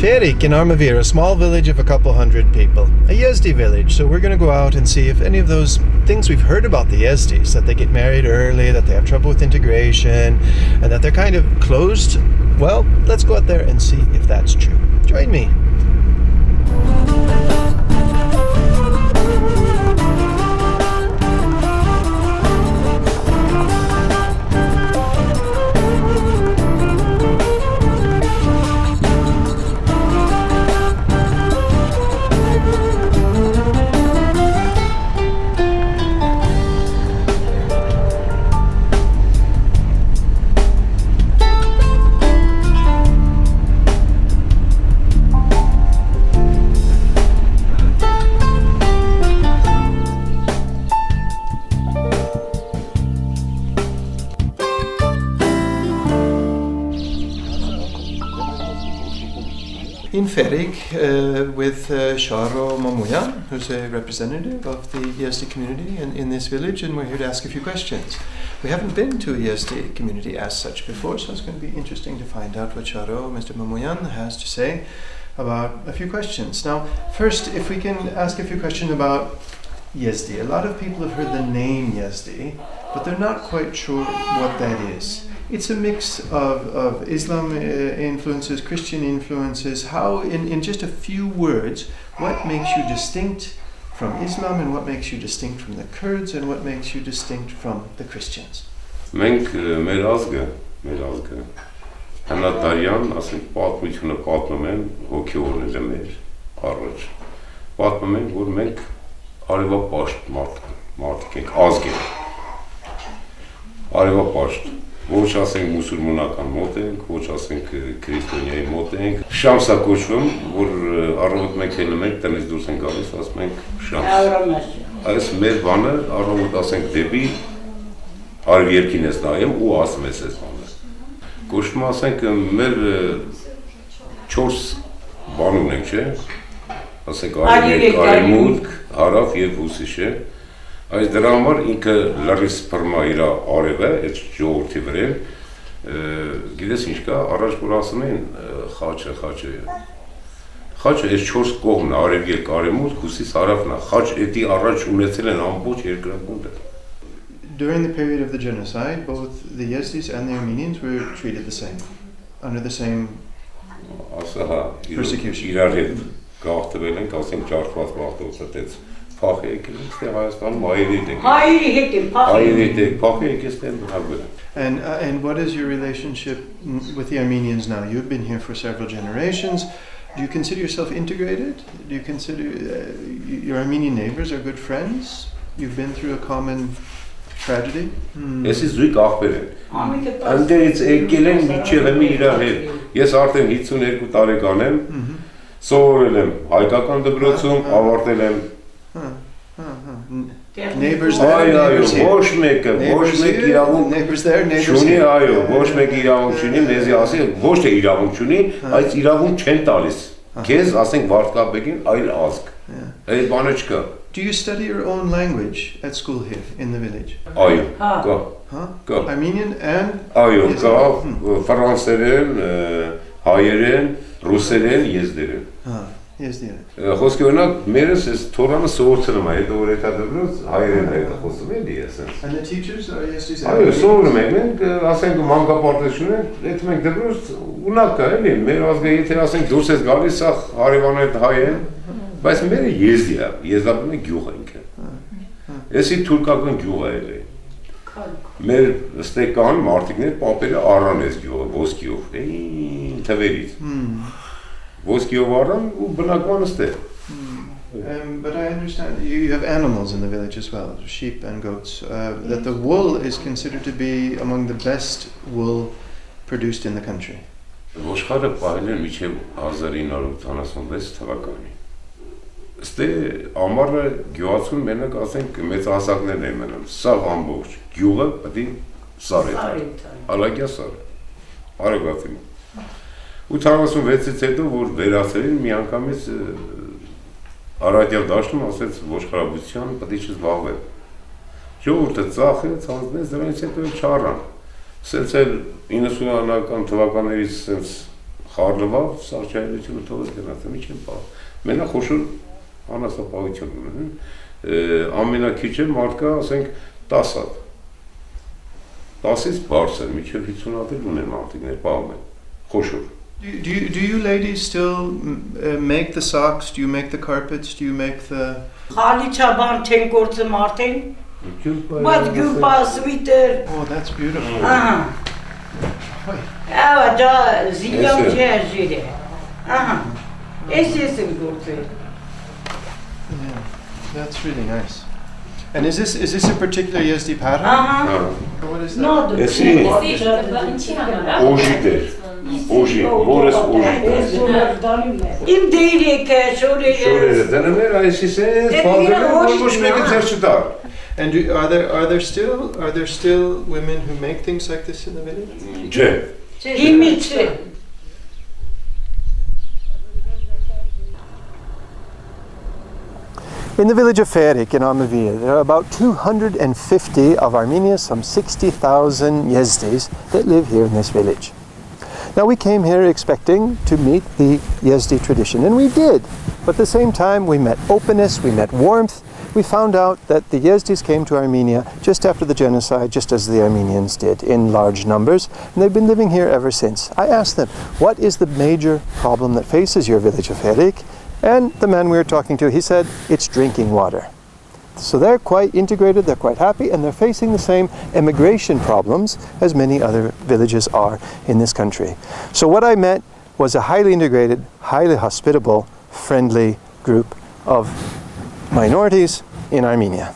Ferik in Armavir, a small village of a couple hundred people. A Yezdi village, so we're going to go out and see if any of those things we've heard about the Yezdis, that they get married early, that they have trouble with integration, and that they're kind of closed, well, let's go out there and see if that's true. Join me. In Ferik with Sharo Mamuyan, who's a representative of the Yezdi community in this village, and we're here to ask a few questions. We haven't been to a Yezdi community as such before, so it's going to be interesting to find out what Sharo, Mr. Mamuyan, has to say about a few questions. Now, first, if we can ask a few questions about Yezdi. A lot of people have heard the name Yezdi, but they're not quite sure what that is. It's a mix of Islam influences, Christian influences. How, in just a few words, what makes you distinct from Islam and what makes you distinct from the Kurds and what makes you distinct from the Christians? Մենք մեր ազգը հնատարյան, ասենք պատմությունը պատմում են հոգևորները մեր առաջ։ Պատմում են, որ մենք արևապաշտ մարդիկ ենք, ազգ ենք։ Արևապաշտ Ոչ ասենք մուսուլմանական մոտ ենք, ոչ ասենք քրիստոնյայի մոտ ենք։ Շամս է կոչվում, որ առավոտ մենք հելնում ենք, տնից դուրս ենք գալիս, ասում ենք շամս։ Այս մեր բանը առավոտ ասենք դեպի արևելքին ես նայում ու ասում ես այս բանը։ Կոչվում ասենք մեր 4 բան ունենք, չէ՞։ Ասենք արևելք, արևմուտք, հարավ եւ հյուսիս է։ Այս դրա համար ինքը լրիվ սփռմա իր արևը, այդ ժողովրդի վրա, գիտես ինչ կա, առաջ որ ասում են խաչը։ Խաչը այս 4 կողմն է, արևելք, արևմուտք, հյուսիս, հարավն է։ Խաչ էդի առաջ ունեցել են ամբողջ երկրագունդը։ During the period of the genocide, both the Yezdis and the Armenians were treated the same, under the same persecution. Իրար հետ գաղթվել են, ասենք ջարդված բախտոցը տեց Փախի եկել ստեղ Հայաստանում հայերի հետ փախի եկել ստեղ բնագվել։ And what is your relationship with the Armenians now? You've been here for several generations. Do you consider yourself integrated? Do you consider your Armenian neighbors are good friends? You've been through a common tragedy? Ես զույգ աղբեր են։ Անդերից եկել են միջև եմ իրար հետ։ Ես արդեն 52 տարեկան եմ։ Սովորել եմ հայկական դպրոցում, ավարտել եմ Neighbors there, neighbors here. Ոչ մեկը իրավունք neighbors there, neighbors չունի, here. այո, ոչ մեկը իրավունք չունի, մեզի ասի, ոչ թե իրավունք չունի, այս իրավունք չեն տալիս։ Քեզ ասենք վարդկապետին այլ ազգ։ Այդ բանը չկա։ Do you study your own language at school here in the village? Այո, կա։ Armenian and Այո, կա, ֆրանսերեն, հայերեն, ռուսերեն, եզդերեն։ Եզդիները։ Խոսքի օրինակ մերս այս թորանը սովորցնում է, հետո որ դա դրած հայերեն է խոսում էլի էսեն։ And the teachers are Yezdis? Այո, սովորում ենք, մենք ասենք մանկապարտեզություն ենք, այդ մենք դրած ունակ կա էլի, մեր ազգը եթե ասենք դուրս ես գալիս, սա հարևան հետ հայ է, բայց մերը եզդի է, եզդապն է գյուղ ինքը։ Էսի թուրքական գյուղ է էլի։ Մեր ստեկան մարդիկներ պապերը առան ես գյուղը, ոսկիով, թվերից։ Ոսկիով առան ու բնակվան ստեղ։ But I understand you have animals in the village as well, sheep and goats, that the wool is considered to be among the best wool produced in the country. Ոշխարը պահել են միջև 1986 թվականի։ Ստե ամառը գյուղացուն մենակ ասենք մեծ հասակներն են մնում, սաղ ամբողջ գյուղը պետք է սար է տալ, ալագյա սար, արագացին։ 86-ից հետո որ վերացրին մի անգամից Արադյալ դաշտում ասեց ոշխարաբուծության պետք է չզբաղվել։ Ժողովուրդը ծախեց, հանձնեց, դրանից հետո չառան։ Սենց էլ 90-ական թվականներից սենց խառնվավ սարճայությունը թողել գնացը մի չեմ պահ։ Մենա խոշոր անաստապահություն ունեն, ամենակիչը մարդկա, ասենք, 10 հատ, 10-ից բարձր, միջև 50 հատ ունեն մարդիկներ, պահում են, խոշոր։ Do you ladies still make the socks? Do you make the carpets? Do you make the... Խալիչաբան չեն գործը մարդեն, բայց գյուպա, սվիտեր։ Oh, that's beautiful. Ահա, դա զիլյավ ջեր է։ Ահա, ես եմ գործել։ Yeah, that's really nice. And is this a particular Yezdi pattern? What is that? No, Օժի, մորս օժի։ Իմ դերեկը, շորերը։ Շորերը դնում էր, այսիս է, պազել որ ոչ մեկը ձեր չտար։ And are there still women who make things like this in the village? Չէ։ Հիմի չէ։ In the village of Ferik in Armavir, there are about 250 of Armenia's some 60,000 Yezdis that live here in this village. Now we came here expecting to meet the Yezdi tradition, and we did. But at the same time, we met openness, we met warmth. We found out that the Yezdis came to Armenia just after the genocide, just as the Armenians did, in large numbers, and they've been living here ever since. I asked them, what is the major problem that faces your village of Ferik? And the man we were talking to, he said, it's drinking water. So they're quite integrated, they're quite happy, and they're facing the same immigration problems as many other villages are in this country. So what I met was a highly integrated, highly hospitable, friendly group of minorities in Armenia.